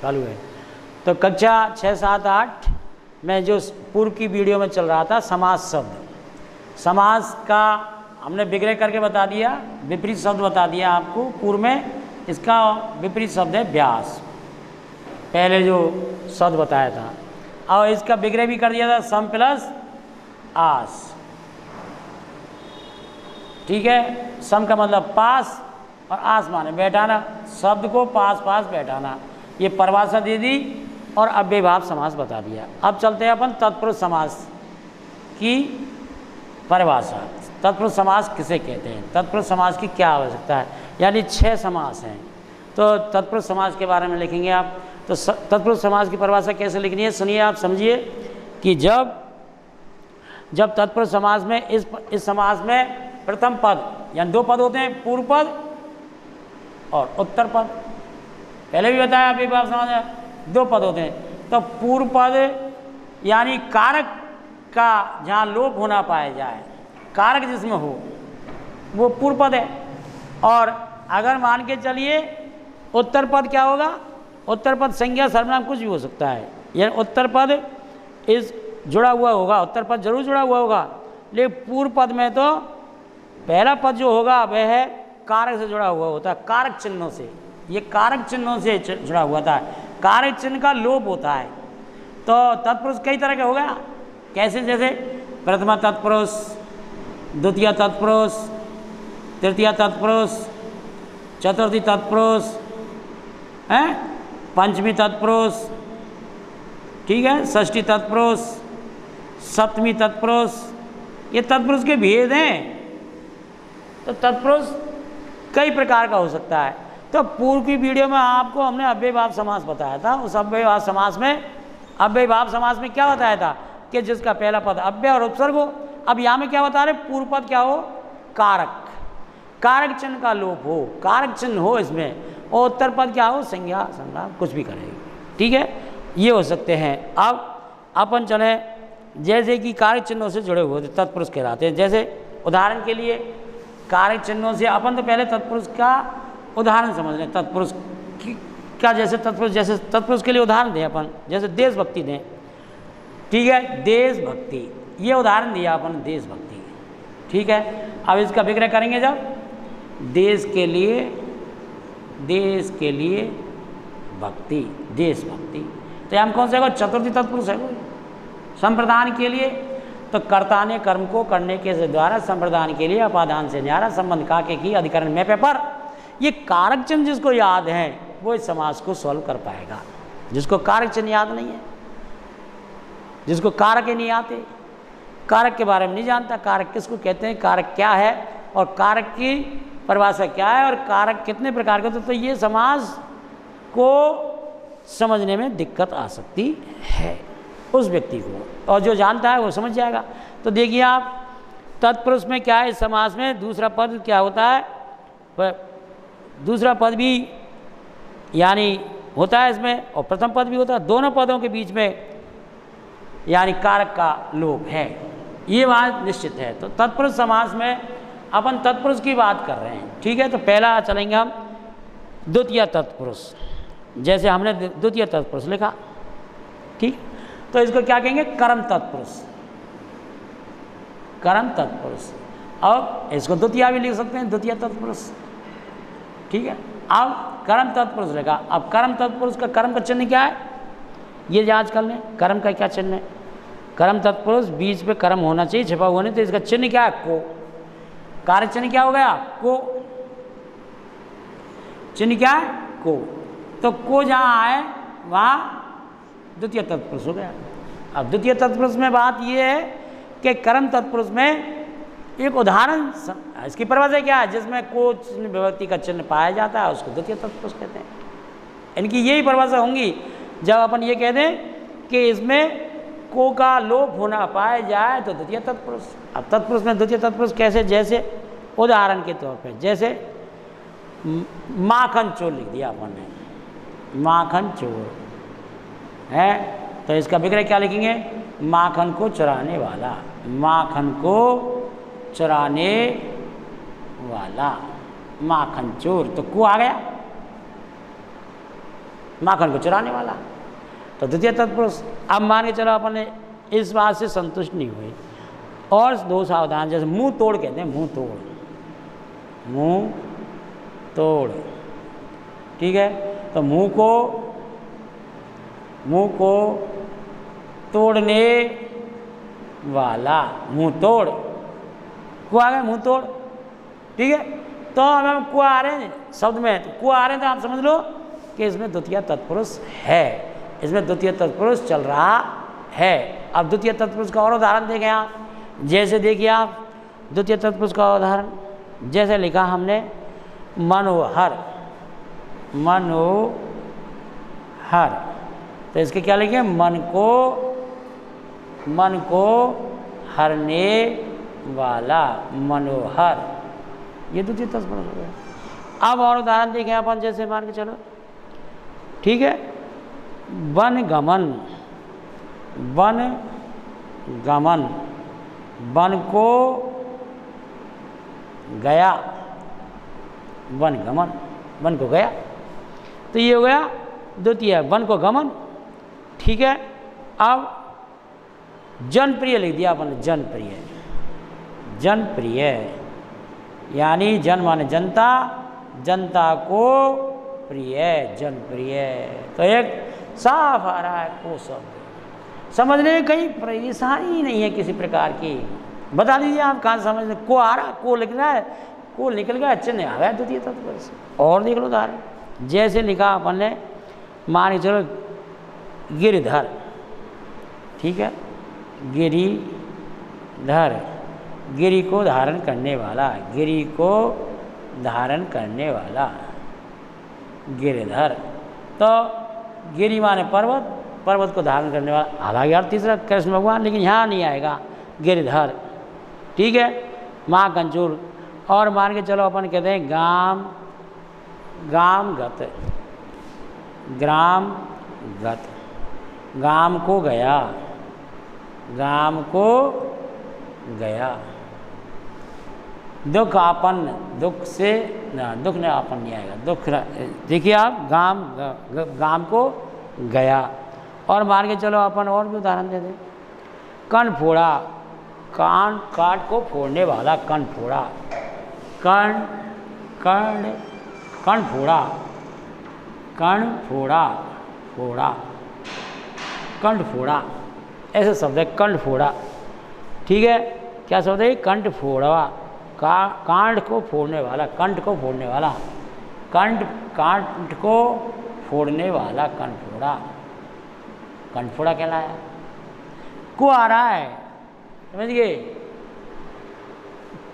चालू है। तो कक्षा 6, 7, 8 में जो पूर्व की वीडियो में चल रहा था समास शब्द, समास का हमने विग्रह करके बता दिया, विपरीत शब्द बता दिया आपको पूर्व में। इसका विपरीत शब्द है व्यास, पहले जो शब्द बताया था, और इसका विग्रह भी कर दिया था सम प्लस आस। ठीक है, सम का मतलब पास और आस माने बैठाना, शब्द को पास पास बैठाना, ये परिभाषा दे दी और अव्ययभाव समास बता दिया। अब चलते हैं अपन तत्पुरुष समास की परिभाषा। तत्पुरुष समास किसे कहते हैं, तत्पुरुष समास की क्या आवश्यकता है, यानी 6 समास हैं। तो तत्पुरुष समास के बारे में लिखेंगे आप। तो तत्पुरुष समास की परिभाषा कैसे लिखनी है, सुनिए आप, समझिए कि जब तत्पुरुष समास में इस समास में प्रथम पद यानी 2 पद होते हैं, पूर्व पद और उत्तर पद। पहले भी बताया अव्ययभाव समास में 2 पद होते हैं। तो पूर्व पद यानी कारक का जहाँ लोप होना पाया जाए, कारक जिसमें हो वो पूर्व पद है। और अगर मान के चलिए उत्तर पद क्या होगा, उत्तर पद संज्ञा सर्वनाम कुछ भी हो सकता है, यानी उत्तर पद इस जुड़ा हुआ होगा, उत्तर पद जरूर जुड़ा हुआ होगा, लेकिन पूर्व पद में तो पहला पद जो होगा वह है कारक से जुड़ा हुआ होता है, कारक चिन्हों से, ये कारक चिन्हों से जुड़ा हुआ था, कारक चिन्ह का लोप होता है। तो तत्पुरुष कई तरह का होगा, कैसे, जैसे प्रथमा तत्पुरुष, द्वितीय तत्पुरुष, तृतीय तत्पुरुष, चतुर्थी तत्पुरुष है, पंचमी तत्पुरुष, ठीक है, षष्ठी तत्पुरुष, सप्तमी तत्पुरुष, ये तत्पुरुष के भेद हैं। तो तत्पुरुष कई प्रकार का हो सकता है। तो पूर्व की वीडियो में आपको हमने अव्ययभाव समास बताया था। उस अव्ययभाव समास में क्या बताया था कि जिसका पहला पद अव्यय और उपसर्ग हो। अब यहाँ में क्या बता रहे, पूर्व पद क्या हो, कारक, कारक चिन्ह का लोप हो, कारक चिन्ह हो इसमें, और उत्तर पद क्या हो, संज्ञा संज्ञा कुछ भी करेगी। ठीक है, ये हो सकते हैं। अब अपन चले, जैसे कि कारक चिन्हों से जुड़े हुए तत्पुरुष कहलाते हैं। जैसे उदाहरण के लिए कारक चिन्हों से अपन तो पहले तत्पुरुष का उदाहरण समझ लें, तत्पुरुष का जैसे तत्पुरुष के लिए उदाहरण दें अपन, जैसे देशभक्ति दें। ठीक है, देशभक्ति, ये उदाहरण दिया अपन, देशभक्ति। ठीक है, अब इसका विग्रह करेंगे जब, देश के लिए भक्ति, देशभक्ति। तो हम कौन सा है, चतुर्थी तत्पुरुष है कोई, संप्रदान के लिए। तो कर्ता ने कर्म को करने के द्वारा संप्रदान के लिए अपादान से न्यारा संबंध काके की अधिकरण में पेपर। ये कारक चिन्ह जिसको याद है वो इस समास को सॉल्व कर पाएगा। जिसको कारक चिन्ह याद नहीं है, जिसको कारक ही नहीं आते, कारक के बारे में नहीं जानता, कारक किसको कहते हैं, कारक क्या है और कारक की परिभाषा क्या है और कारक कितने प्रकार के होते, तो ये समास को समझने में दिक्कत आ सकती है उस व्यक्ति को, और जो जानता है वो समझ जाएगा। तो देखिए आप, तत्पुरुष में क्या है, इस समास में दूसरा पद क्या होता है, दूसरा पद भी यानी होता है इसमें, और प्रथम पद भी होता है, दोनों पदों के बीच में यानी कारक का लोप है, ये बात निश्चित है। तो तत्पुरुष समास में अपन तत्पुरुष की बात कर रहे हैं। ठीक है, तो पहला चलेंगे हम द्वितीय तत्पुरुष। जैसे हमने द्वितीय तत्पुरुष लिखा, ठीक, तो इसको क्या कहेंगे, कर्म तत्पुरुष, कर्म तत्पुरुष। अब इसको द्वितीय भी लिख सकते हैं, द्वितीय तत्पुरुष। ठीक है, अब कर्म तत्पुरुष लिखा। अब कर्म तत्पुरुष का कर्म का चिन्ह क्या है, ये जांच कर लें, कर्म का क्या चिन्ह है। कर्म तत्पुरुष बीच पे कर्म होना चाहिए, छिपा हुआ नहीं, तो इसका चिन्ह क्या है, को। कार्य चिन्ह क्या हो गया, को, चिन्ह क्या है, को। तो को जहाँ आए वहाँ द्वितीय तत्पुरुष हो गया। अब द्वितीय तत्पुरुष में बात ये है कि कर्म तत्पुरुष में एक उदाहरण, इसकी परिभाषा क्या है, जिसमें को चिन्ह विभक्ति का चिन्ह पाया जाता है उसको द्वितीय तत्पुरुष कहते हैं। इनकी यही परिभाषा होंगी जब अपन ये कह दें कि इसमें को का लोप होना पाया जाए तो द्वितीय तत्पुरुष। अब तत्पुरुष में द्वितीय तत्पुरुष कैसे, जैसे उदाहरण के तौर पे, जैसे माखन चोर लिख दिया अपन ने, माखन चोर है, तो इसका विग्रह क्या लिखेंगे, माखन को चुराने वाला, माखन को चुराने वाला, माखन चोर। तो को आ गया, माखन को चुराने वाला, तो द्वितीय तत्पुरुष। अब मान के चलो अपन ने इस बात से संतुष्ट नहीं हुई और दो सावधान, जैसे मुंह तोड़ कहते हैं, मुंह तोड़, मुंह तोड़, ठीक है। तो मुंह को तोड़ने वाला, मुंह तोड़, को आ गया मुंह तोड़, ठीक है। तो अब हम को आ रहे हैं शब्द में, तो को आ रहे हैं तो आप समझ लो कि इसमें द्वितीय तत्पुरुष है, इसमें द्वितीय तत्पुरुष चल रहा है। अब द्वितीय तत्पुरुष का और उदाहरण देखें आप, जैसे देखिए आप द्वितीय तत्पुरुष का उदाहरण, जैसे लिखा हमने मनोहर, मनोहर, तो इसके क्या लिखे, मन को हरने वाला, मनोहर, ये द्वितीय तत्पुरुष हो गया। अब और उदाहरण देखें अपन, जैसे मान के चलो, ठीक है, वन गमन, वन गमन, वन को गया, वन गमन, वन को गया, तो ये हो गया द्वितीय, वन को गमन, ठीक है। अब जनप्रिय लिख दिया अपन, जनप्रिय, जनप्रिय यानी जन माने जनता, जनता को प्रिय, जनप्रिय, तो एक साफ आ रहा है को शब्द, समझने में कहीं परेशानी नहीं है किसी प्रकार की। बता दीजिए आप कहाँ समझ, को आ रहा, को लिख रहा है, को निकल गया, चिन्ह आ गया द्वितीय तत्पुरुष। और देख लो उदाहरण, जैसे लिखा अपन ने, मान के चलो गिरिधर, ठीक है, गिरिधर, गिरि को धारण करने वाला, गिरि को धारण करने वाला, गिरिधर। तो गिरि माने पर्वत, पर्वत को धारण करने वाला। हालांकि यार तीसरा कृष्ण भगवान, लेकिन यहाँ नहीं आएगा, गिरिधर, ठीक है, महाकंचूर। और मान के चलो अपन कहते हैं गाम, गामगत, ग्रामगत, गाम को गया, गाम को गया। दुख आपन्न, दुख से ना, दुख ने आपन्न नहीं आएगा, दुख, देखिए आप गाम, गाम को गया। और मान के चलो अपन और भी उदाहरण दे दें, कर्ण फोड़ा, कान, काट को फोड़ने वाला, कर्ण फोड़ा, कर्ण, कर्ण, कर्ण फोड़ा, कर्ण फोड़ा, फोड़ा, कंठ फोड़ा, ऐसे शब्द है, कंठ फोड़ा, ठीक है। क्या शब्द है, कंठ फोड़ा, कांड को फोड़ने वाला, कंठ को फोड़ने वाला, कंठ, कांठ को फोड़ने वाला, कंठ फोड़ा, कंठ फोड़ा कहलाया। को आ रहा है, समझ गए,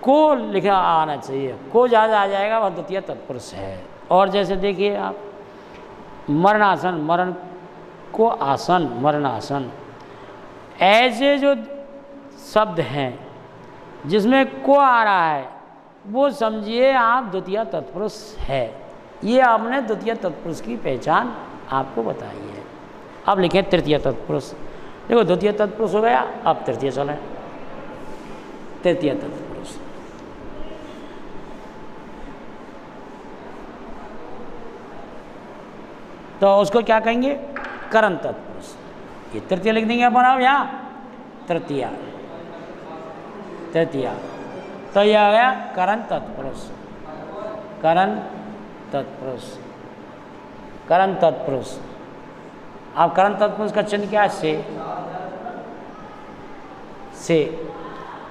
को लिखा आना चाहिए, को ज़्यादा आ जाएगा, वह द्वितीय तत्पुरुष है। और जैसे देखिए आप मरणासन, मरण को आसन, मरणासन, ऐसे जो शब्द हैं जिसमें को आ रहा है, वो समझिए आप द्वितीय तत्पुरुष है। ये आपने द्वितीय तत्पुरुष की पहचान आपको बताई है। अब लिखें तृतीय तत्पुरुष। देखो द्वितीय तत्पुरुष हो गया, अब तृतीय चले, तृतीय तत्पुरुष। तो उसको क्या कहेंगे, करण तत्पुरुष। ये तृतीय लिख देंगे अपन अब यहाँ, तृतीया, तृतीया। तो यह आ गया करण तत्पुरुष, करण तत्पुरुष, करण तत्पुरुष। अब करण तत्पुरुष का चिन्ह क्या है, से,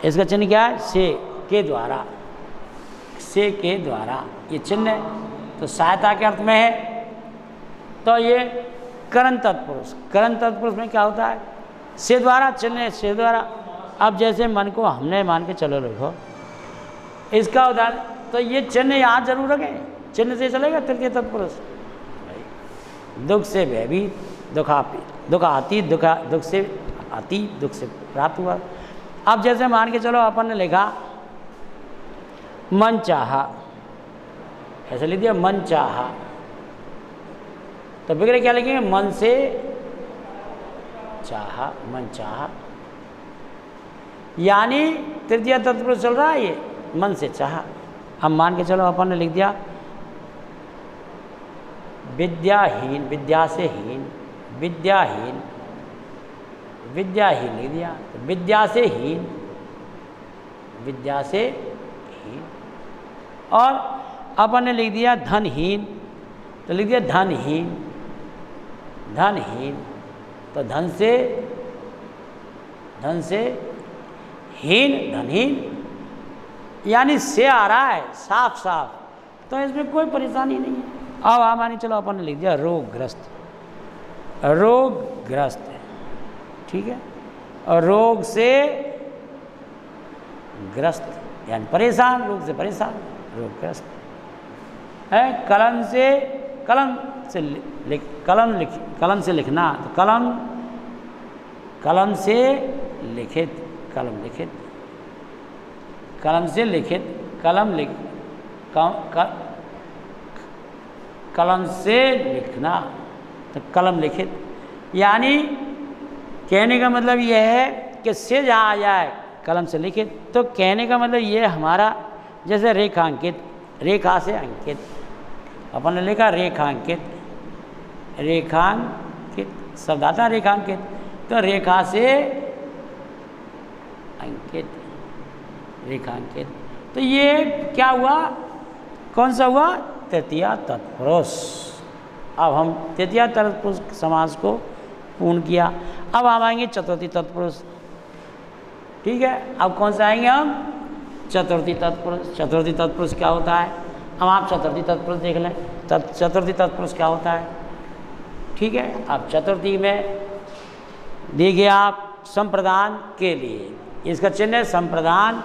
इसका चिन्ह क्या है, से के द्वारा, से के द्वारा ये चिन्ह है, तो सहायता के अर्थ में है। तो ये करण तत्पुरुष, करण तत्पुरुष में क्या होता है, से द्वारा, चिन्ह से द्वारा। अब जैसे मन को हमने मान के चलो रखो, इसका उदाहरण, तो ये चिन्ह याद जरूर रखें, चिन्ह से चलेगा तृतीय तत्पुरुष। दुख से भयभीत, दुख आती, दुख से आती, दुख से प्राप्त हुआ। अब जैसे मान के चलो अपन ने लिखा मन चाहा, ऐसे लिख दिया मन चाहा, तो बिगड़े क्या लिखेंगे, मन से चाहा, मन चाहा, यानी तृतीय तत्पुरुष चल रहा है ये, मन से चाहा। अब मान के चलो अपन ने लिख दिया विद्याहीन, विद्या से हीन, विद्याहीन, विद्याहीन लिख दिया। तो विद्या से हीन, विद्या से हीन। और अपन ने लिख दिया धनहीन, तो लिख दिया धनहीन, धनहीन। तो धन से हीन, धनहीन, यानी से आ रहा है साफ साफ, तो इसमें कोई परेशानी नहीं है। अब मानी चलो अपन ने लिख दिया रोगग्रस्त, रोगग्रस्त, ठीक है। और रोग से ग्रस्त यानी परेशान, रोग से परेशान, रोगग्रस्त है। कलम से कलम से लिखना, तो कलम से लिखित, कलम लिखित, कलम से लिखित, कलम से लिखना, तो कलम लिखित। यानी कहने का मतलब यह है कि से जहाँ आ जाए कलम से लिखित, तो कहने का मतलब ये हमारा जैसे रेखांकित, रेखा से अंकित, अपन ने लिखा रेखांकित, रेखांकित शब्द आता है रेखांकित, तो रेखा से अंकित, रेखांकित। तो ये क्या हुआ, कौन सा हुआ, तृतीया तत्पुरुष। अब हम तृतीया तत्पुरुष समास को पूर्ण किया। अब हम आएंगे चतुर्थी तत्पुरुष, ठीक है। अब कौन सा आएंगे हम, चतुर्थी तत्पुरुष। चतुर्थी तत्पुरुष क्या होता है, अब आप चतुर्थी तत्पुरुष देख लें। चतुर्थी तत्पुरुष क्या होता है, ठीक है। अब चतुर्थी में देखिए आप संप्रदान के लिए, इसका चिन्ह है संप्रदान,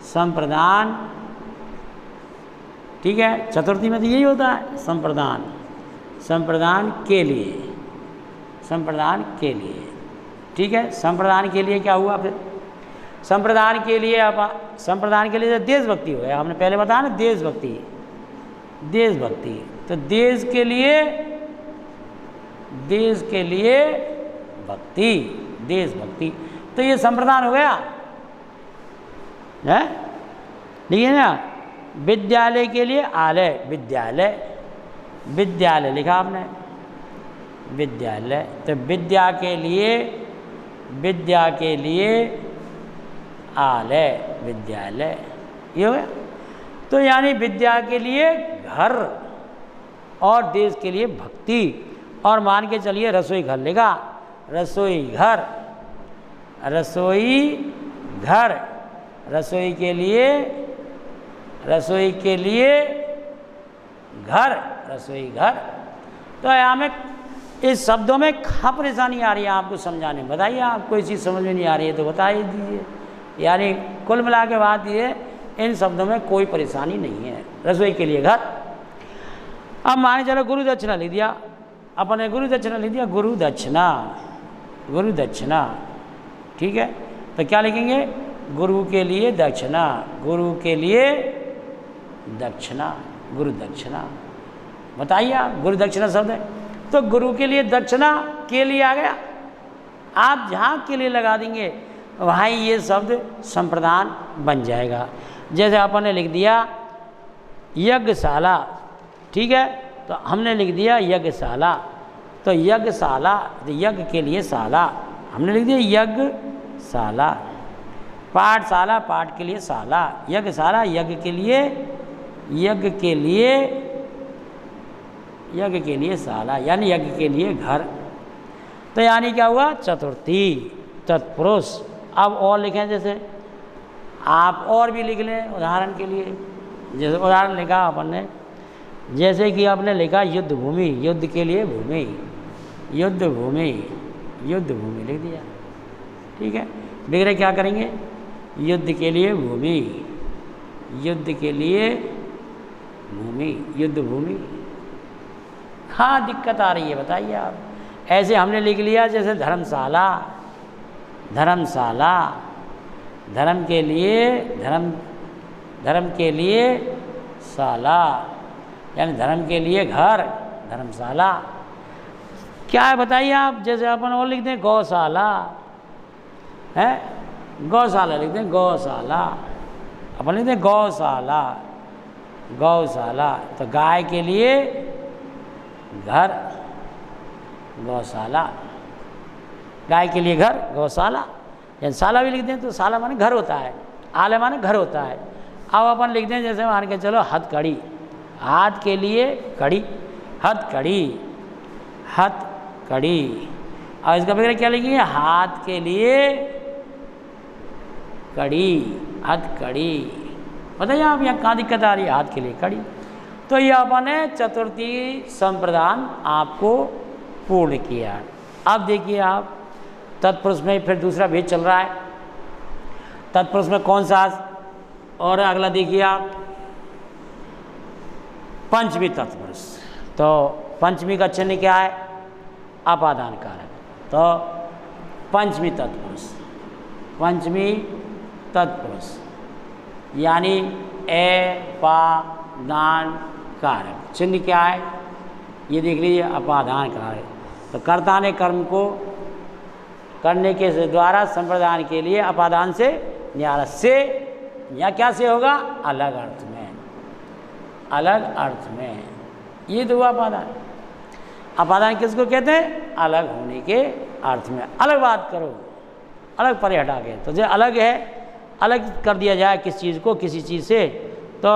संप्रदान, ठीक है। चतुर्थी में तो यही होता है संप्रदान, संप्रदान के लिए, संप्रदान के लिए, ठीक है। संप्रदान के लिए क्या हुआ फिर, संप्रदान के लिए, अब संप्रदान के लिए देशभक्ति हो गया, हमने पहले बताया ना देशभक्ति, देशभक्ति। तो देश के लिए भक्ति, देशभक्ति, तो ये संप्रदान हो गया है। देखिए ना, विद्यालय के लिए आलय, विद्यालय, विद्यालय लिखा आपने, विद्यालय। तो विद्या के लिए आलय, विद्यालय, ये हो गया। तो यानी विद्या के लिए घर और देश के लिए भक्ति। और मान के चलिए रसोई घर लिखा, रसोई घर, रसोई घर, रसोई के लिए घर, रसोई घर। तो यहाँ में इस शब्दों में कहाँ परेशानी आ रही है आपको समझाने, बताइए। आप कोई चीज़ समझ में नहीं आ रही है तो बताइए दीजिए। यानी कुल मिला के बात ये, इन शब्दों में कोई परेशानी नहीं है। रसोई के लिए घर। अब माने चलो गुरु दक्षिणा लिख दिया, अपने गुरु दक्षिणा लिख दिया, गुरु दक्षिणा, गुरु दक्षिणा, ठीक है। तो क्या लिखेंगे, गुरु के लिए दक्षिणा, गुरु के लिए दक्षिणा, गुरु दक्षिणा। बताइए आप, गुरु दक्षिणा शब्द है, तो गुरु के लिए दक्षिणा के लिए आ गया। आप जहाँ के लिए लगा देंगे वहाँ ये शब्द संप्रदान बन जाएगा। जैसे अपन ने लिख दिया यज्ञशाला, ठीक है, तो हमने लिख दिया यज्ञशाला, तो यज्ञशाला, यज्ञ के लिए शाला, हमने लिख दिया यज्ञशाला। पाठशाला, पाठ के लिए शाला, यज्ञशाला, यज्ञ के लिए, यज्ञ के लिए, यज्ञ के लिए शाला, यानी यज्ञ के लिए घर। तो यानी क्या हुआ, चतुर्थी तत्पुरुष। अब और लिखें, जैसे आप और भी लिख लें उदाहरण के लिए। जैसे उदाहरण लिखा अपन ने, जैसे कि आपने लिखा युद्ध भूमि, युद्ध के लिए भूमि, युद्ध भूमि, युद्ध भूमि लिख दिया, ठीक है। बेगरे क्या करेंगे, युद्ध के लिए भूमि, युद्ध के लिए भूमि, युद्ध भूमि। हाँ दिक्कत आ रही है, बताइए आप। ऐसे हमने लिख लिया जैसे धर्मशाला, धर्मशाला, धर्म के लिए, धर्म के लिए शाला, यानी धर्म के लिए घर, धर्मशाला। क्या है बताइए आप। जैसे अपन और लिख दें गौशाला, है, गौशाला लिख दें, गौशाला, अपन लिख दें गौशाला, गौशाला। तो गाय के लिए घर, गौशाला। गाय के लिए घर, गौशाला। या शाला भी लिख दें तो शाला माने घर होता है, आलय माने घर होता है। अब अपन लिख दें जैसे मान के चलो हथकड़ी, हाथ के लिए कड़ी, हथकड़ी, हथकड़ी। और इसका वगैरह क्या लिखेंगे, हाथ के लिए कड़ी, हथकड़ी। बताइए आप यहाँ कहाँ दिक्कत आ रही है, हाथ के लिए कड़ी। तो ये अपन ने चतुर्थी संप्रदान आपको पूर्ण किया। अब देखिए आप तत्पुरुष में फिर दूसरा भेद चल रहा है। तत्पुरुष में कौन सा, और अगला देखिए आप पंचमी तत्पुरुष। तो पंचमी का चिन्ह क्या है, अपादान कारक। तो पंचमी तत्पुरुष, पंचमी तत्पुरुष यानी ए पा दान कारक। चिन्ह क्या है, ये देख लीजिए, अपादान कारक। तो कर्ता ने कर्म को करने के द्वारा संप्रदान के लिए अपादान से न्यारा से, या क्या से होगा, अलग अर्थ में, अलग अर्थ में। ये तो हुआ अपादान। अपादान किसको कहते हैं, अलग होने के अर्थ में। अलग बात करो, अलग परे हटा के। तो जो अलग है, अलग कर दिया जाए किस चीज़ को किसी चीज़ से, तो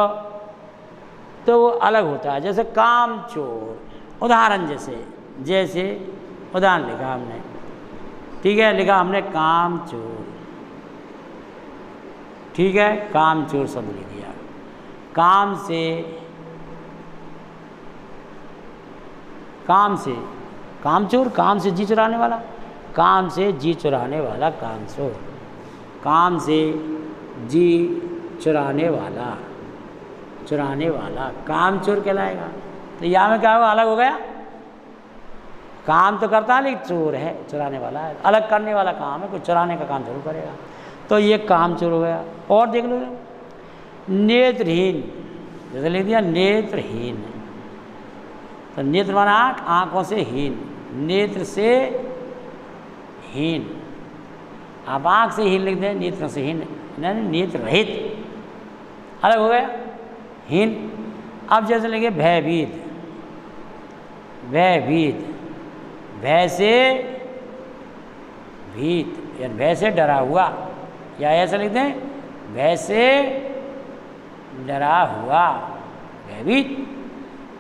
वो अलग होता है। जैसे काम चोर, उदाहरण जैसे उदाहरण लिखा हमने, ठीक है, लिखा हमने काम चोर, ठीक है, काम चोर शब्द लिख दिया। काम से, काम चोर, काम से जी चुराने वाला, काम से जी चुराने वाला काम चोर, काम से जी चुराने वाला, चुराने वाला काम चोर कहलाएगा। तो यहाँ में क्या होगा, अलग हो गया। काम तो करता है लेकिन चोर है, चुराने वाला है, अलग करने वाला काम है, कुछ चुराने का काम जरूर करेगा। तो ये काम चोर हो गया। और देख लो नेत्रहीन, जैसे लिख दिया नेत्रहीन। तो नेत्र माना आँख, आँखों से हीन, नेत्र से हीन। आप आँख से हीन लिख दें, नेत्र से हीन, नहीं नेत्र रहित, अलग हो गया हीन। अब जैसे लिखे भयभीत, भयभीत, भय से भीत, या भय से डरा हुआ, या ऐसा लिख दें भय से डरा हुआ, भयभीत।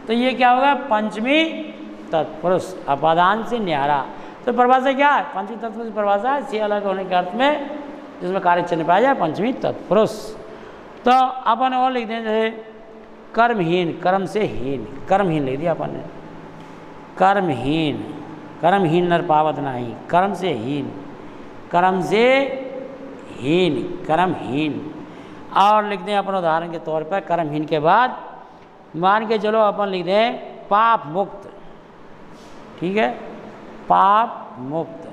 तो ये क्या होगा, पंचमी तत्पुरुष, अपादान से न्यारा। तो परिभाषा क्या है, पंचमी तत्पुरुष परिभाषा है से अलग होने के अर्थ में जिसमें कार्य चिन्ह पाया जाए, पंचमी तत्पुरुष। तो अपन और लिख दें जैसे कर्महीन, कर्म से हीन, कर्महीन लिख दिया अपन ने, कर्महीन, कर्महीन नर पावत नाही, कर्म से हीन, कर्म से हीन, कर्महीन। और लिख दें अपन उदाहरण के तौर पर कर्महीन के बाद मान के चलो अपन लिख दें पाप मुक्त, ठीक है, पाप मुक्त,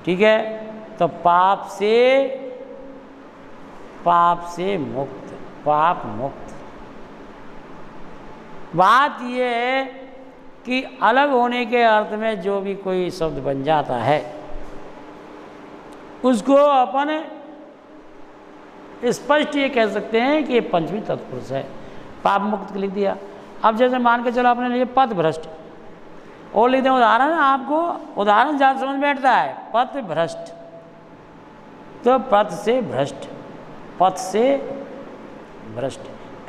ठीक है। तो पाप से मुक्त, पाप मुक्त। बात ये है कि अलग होने के अर्थ में जो भी कोई शब्द बन जाता है उसको अपन स्पष्ट ये कह सकते हैं कि ये पंचमी तत्पुरुष है। पाप मुक्त लिख दिया। अब जैसे मान के चलो अपने लिए पथ भ्रष्ट, और लिख दें उदाहरण, आपको उदाहरण ज़्यादा समझ में बैठता है। पथ भ्रष्ट, तो पथ से भ्रष्ट, पथ से भ्रष्ट।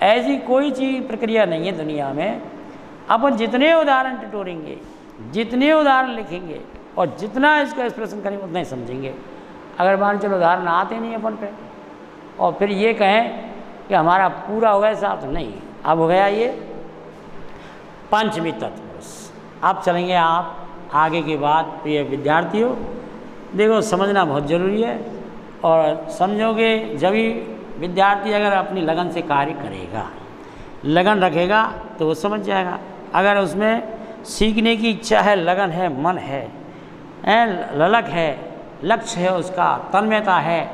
ऐसी कोई चीज प्रक्रिया नहीं है दुनिया में। अपन जितने उदाहरण टटोरेंगे, जितने उदाहरण लिखेंगे और जितना इसका एक्सप्रेशन करेंगे उतना ही समझेंगे। अगर मान चलो उदाहरण आते नहीं अपन पे और फिर ये कहें कि हमारा पूरा हो गया साहब, तो नहीं। अब हो गया ये पंचमी तत्पुरुष। अब चलेंगे आप आगे की बात। प्रिय विद्यार्थियों, देखो समझना बहुत ज़रूरी है, और समझोगे जब ही विद्यार्थी अगर अपनी लगन से कार्य करेगा, लगन रखेगा, तो वो समझ जाएगा। अगर उसमें सीखने की इच्छा है, लगन है, मन है, ललक है, लक्ष्य है, उसका तन्मयता है,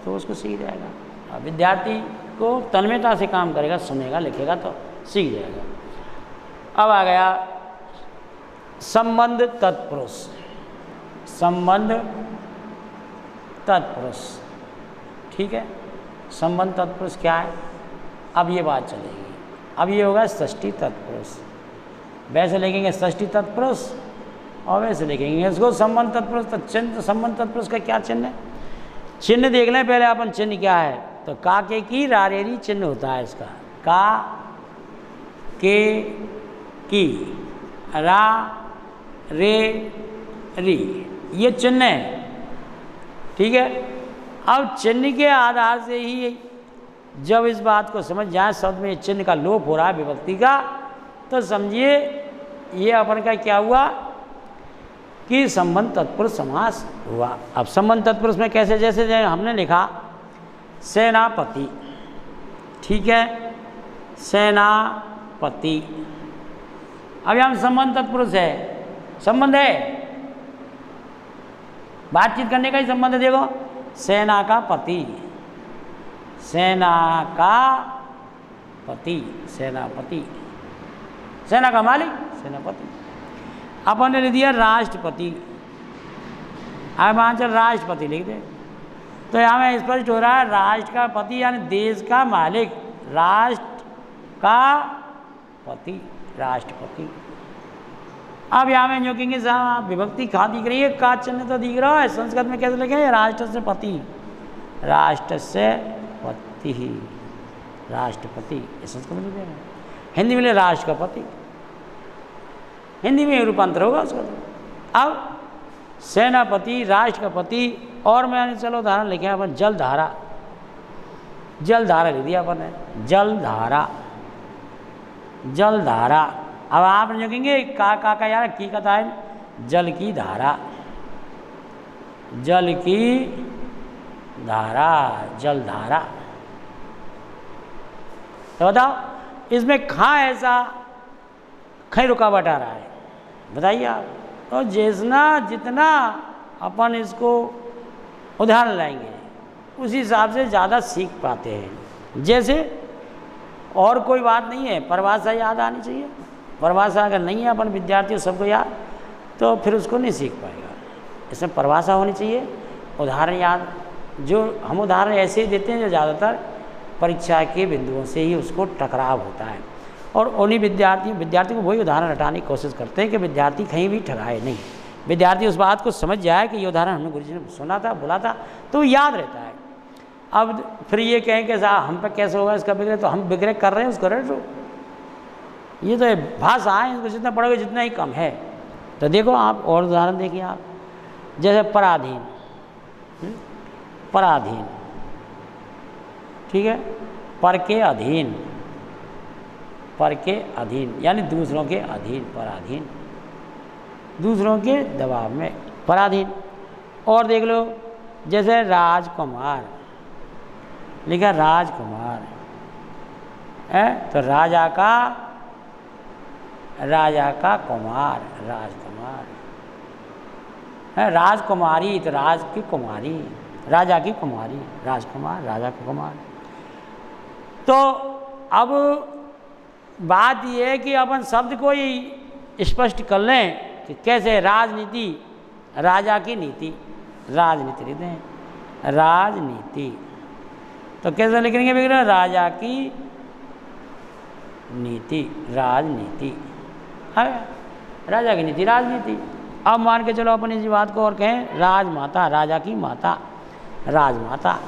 तो उसको सीख जाएगा। अब विद्यार्थी को तन्मयता से काम करेगा, सुनेगा, लिखेगा तो सीख जाएगा। अब आ गया संबंध तत्पुरुष। संबंध तत्पुरुष, ठीक है। संबंध तत्पुरुष क्या है, अब ये बात चलेगी। अब ये होगा षष्ठी तत्पुरुष। वैसे लिखेंगे षष्ठी तत्पुरुष और वैसे लिखेंगे इसको संबंध तत्पुरुष। तो चिन्ह संबंध तत्पुरुष का क्या चिन्ह है? चिन्ह देख लें पहले अपन, चिन्ह क्या है? तो का के की रारेरी चिन्ह होता है इसका। का के की रा रे री, ये चिन्ह है, ठीक है। अब चिन्ह के आधार से ही जब इस बात को समझ जाए शब्द में चिन्ह का लोप हो रहा है विभक्ति का, तो समझिए ये अपन का क्या हुआ कि संबंध तत्पुरुष समास हुआ। अब संबंध तत्पुरुष में कैसे, जैसे हमने लिखा सेनापति, ठीक है, सेनापति। अब यहाँ संबंध तत्पुरुष है, संबंध है, बातचीत करने का ही संबंध है। देखो सेना का पति, सेना का पति, सेनापति, सेना का मालिक सेनापति। अपन ने लिख दिया राष्ट्रपति, अब वहाँ चल राष्ट्रपति लिख दे, तो यहाँ में स्पष्ट हो रहा है राष्ट्र का पति यानी देश का मालिक, राष्ट्र का पति, राष्ट्रपति। अब यहाँ में जो कहेंगे साहब विभक्ति खा दिख रही है, का चिन्ह तो दिख रहा है। संस्कृत में कैसे लिखेंगे? राष्ट्र से पति, राष्ट्र से पति, राष्ट्रपति, ये संस्कृत में लिखेंगे। हिंदी में राष्ट्र का पति, हिंदी में रूपांतर होगा उसका। अब सेनापति, राष्ट्र का पति, और मैंने चलो उदाहरण लिखे अपन जलधारा, जलधारा लिख दिया अपन ने, जलधारा, जलधारा। अब आप जो कहेंगे का यार की का था जल की धारा, जल की धारा, जलधारा। तो बताओ इसमें खा ऐसा कहीं रुकावट आ रहा है, बताइए आप। तो जितना जितना अपन इसको उदाहरण लाएंगे उसी हिसाब से ज़्यादा सीख पाते हैं। जैसे और कोई बात नहीं है, परिभाषा याद आनी चाहिए। परिभाषा अगर नहीं है अपन विद्यार्थियों सबको याद, तो फिर उसको नहीं सीख पाएगा। इसमें परिभाषा होनी चाहिए, उदाहरण याद। जो हम उदाहरण ऐसे ही देते हैं जो ज़्यादातर परीक्षा के बिंदुओं से ही उसको टकराव होता है, और उन्हीं विद्यार्थी को वही उदाहरण हटाने की कोशिश करते हैं कि विद्यार्थी कहीं भी ठगाए नहीं। विद्यार्थी उस बात को समझ जाए कि ये उदाहरण हमने गुरुजी ने सुना था, बोला था, तो याद रहता है। अब फिर ये कहें कि साहब हम पे कैसे होगा इसका विग्रह, तो हम विग्रह कर रहे हैं उसको, रहे तो ये तो भाषा है, इसको जितना पढ़ोगे जितना ही कम है। तो देखो आप और उदाहरण देखिए आप, जैसे पराधीन, पराधीन, ठीक है, पर के अधीन, पर के अधीन यानी दूसरों के अधीन, पराधीन, दूसरों के दबाव में पराधीन। और देख लो जैसे राजकुमार, लिखा राजकुमार है, तो राजा का कुमार, राजकुमार है। राजकुमारी तो राज की कुमारी, राजा की कुमारी, राजकुमार, राजा का कुमार। तो अब बात यह है कि अपन शब्द को ही स्पष्ट कर लें कि कैसे राजनीति, राजा की नीति, राजनीति लिखते हैं, राजनीति। तो कैसे लिखेंगे भैया? राजा की नीति, राजनीति है, राजा की नीति, राजनीति। अब मान के चलो अपन इसी बात को और कहें राजमाता, राजा की माता, राजमाता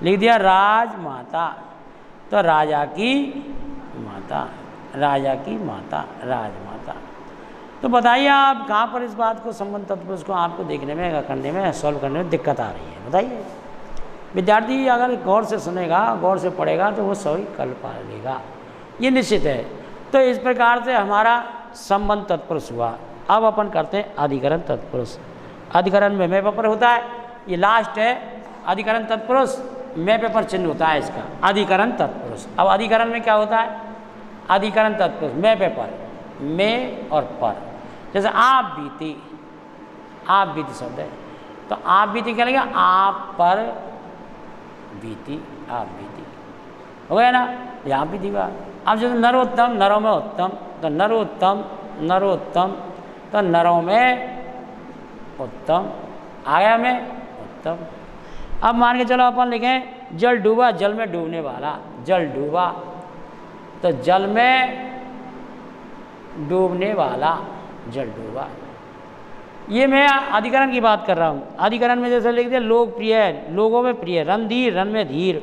लिख दिया, राजमाता, तो राजा की माता, राजा की माता, राजमाता। तो बताइए आप कहाँ पर इस बात को संबंध तत्पुरुष को आपको देखने में, करने में, सॉल्व करने में दिक्कत आ रही है? बताइए। विद्यार्थी अगर गौर से सुनेगा, गौर से पढ़ेगा तो वो सही कर पा लेगा, ये निश्चित है। तो इस प्रकार से हमारा संबंध तत्पुरुष हुआ। अब अपन करते हैं अधिकरण तत्पुरुष। अधिकरण में मैं पेपर होता है, ये लास्ट है। अधिकरण तत्पुरुष मैं पेपर चिन्ह होता है इसका, अधिकरण तत्पुरुष। अब अधिकरण में क्या होता है? अधिकरण तत्पुरुष मैं पेपर, मैं और पर। जैसे आप बीती, आप बीती शब्द है, तो आप बीती क्या लगेगा? आप पर बीती, आप बीती हो गया ना, ये आप बीती हुआ। अब जैसे नरोत्तम, नरों में उत्तम, तो नरोत्तम, नरोत्तम, तो नरों में उत्तम आ गया, में उत्तम। अब मान के चलो अपन लिखें जल डूबा, जल में डूबने वाला, जल डूबा, तो जल में डूबने वाला, जल डूबा। ये मैं अधिकरण की बात कर रहा हूँ। अधिकरण में जैसे लिख दिया लोकप्रिय, लोगों में प्रिय, रणधीर, रन में धीर।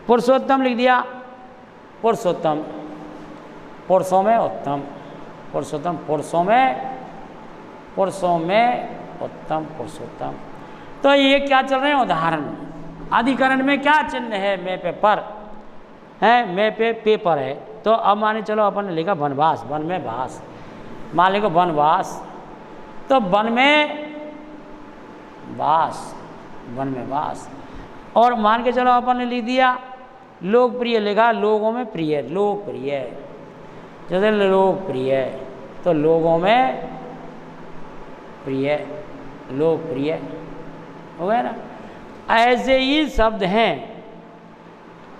पुरुषोत्तम लिख दिया, पुरुषोत्तम, पुरुषों में उत्तम, पुरुषोत्तम, पुरुषों में उत्तम, पुरुषोत्तम। तो ये क्या चल रहे हैं उदाहरण। अधिकरण में क्या चिन्ह है, मैं पे पर है, मैं पे पेपर है। तो अब माने चलो अपन ने लिखा वनवास, वन में वास, मान लिखो वनवास, तो वन में वास, वन में वास। और मान के चलो अपन ने लिख दिया लोकप्रिय, लिखा लोगों में प्रिय, लोकप्रिय, जैसे लोकप्रिय तो लोगों में प्रिय, लोकप्रिय हो गया ना। ऐसे ही शब्द हैं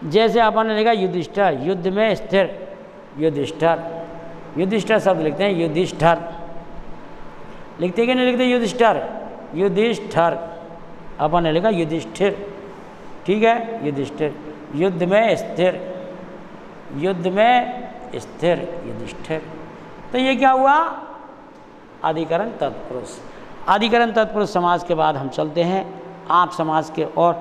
जैसे अपन ने लिखा युधिष्ठिर, युद्ध में स्थिर, युधिष्ठिर, युधिष्ठिर शब्द लिखते हैं, युधिष्ठिर लिखते कि नहीं लिखते, युधिष्ठिर, युधिष्ठिर, अपन ने लिखा युधिष्ठिर, ठीक है, युधिष्ठिर, युद्ध में स्थिर, युद्ध में स्थिर, युधिष्ठिर। तो ये क्या हुआ, अधिकरण तत्पुरुष। अधिकरण तत्पुरुष समास के बाद हम चलते हैं आप समास के, और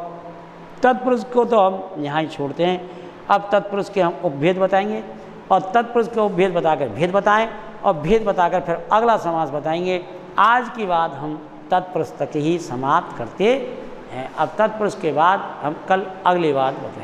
तत्पुरुष को तो हम यहाँ ही छोड़ते हैं। अब तत्पुरुष के हम उपभेद बताएंगे, और तत्पुरुष के उपभेद बताकर भेद बताएं, और भेद बताकर फिर अगला समास बताएंगे। आज की बात हम तत्पुरुष तक ही समाप्त करते हैं। अब तत्पुरुष के बाद हम कल अगली बात बताएंगे।